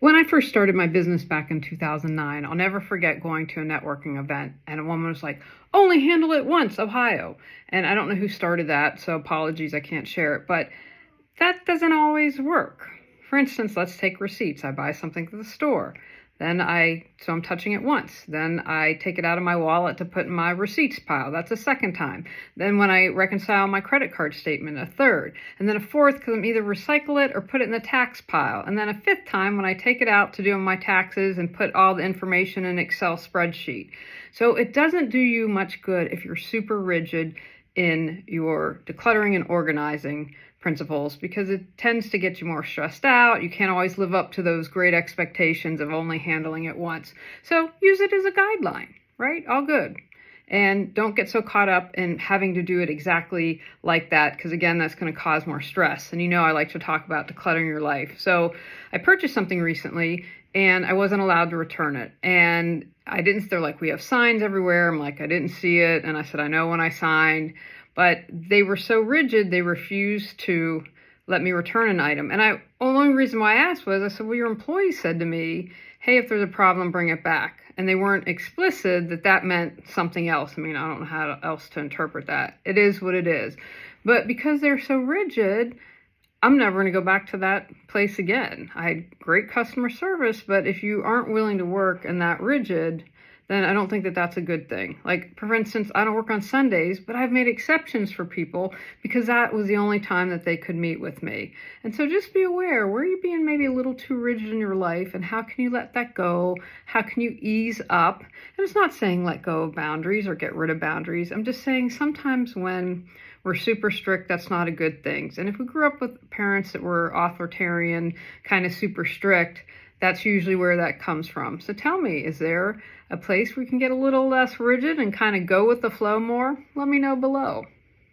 When I first started my business back in 2009, I'll never forget going to a networking event and a woman was like, only handle it once, Ohio. And I don't know who started that, so apologies, I can't share it, but that doesn't always work. For instance, let's take receipts. I buy something at the store. So I'm touching it once. Then I take it out of my wallet to put in my receipts pile. That's a second time. Then when I reconcile my credit card statement, a third. And then a fourth because I'm either recycle it or put it in the tax pile. And then a fifth time when I take it out to do my taxes and put all the information in an Excel spreadsheet. So it doesn't do you much good if you're super rigid in your decluttering and organizing principles, because it tends to get you more stressed out. You can't always live up to those great expectations of only handling it once. So use it as a guideline, right? All good. And don't get so caught up in having to do it exactly like that, because again, that's going to cause more stress. And you know I like to talk about decluttering your life. So I purchased something recently and I wasn't allowed to return it. And they're like, we have signs everywhere. I'm like, I didn't see it. And I said, I know when I signed. But they were so rigid, they refused to let me return an item. And the only reason why I asked was, I said, well, your employee said to me, hey, if there's a problem, bring it back. And they weren't explicit that meant something else. I mean, I don't know how else to interpret that. It is what it is. But because they're so rigid, I'm never going to go back to that place again. I had great customer service, but if you aren't willing to work and that rigid, then I don't think that that's a good thing. Like, for instance, I don't work on Sundays, but I've made exceptions for people because that was the only time that they could meet with me. And so just be aware, where are you being maybe a little too rigid in your life, and how can you let that go? How can you ease up? And it's not saying let go of boundaries or get rid of boundaries. I'm just saying sometimes when we're super strict, that's not a good thing. And if we grew up with parents that were authoritarian, kind of super strict, that's usually where that comes from. So tell me, is there a place where we can get a little less rigid and kind of go with the flow more? Let me know below.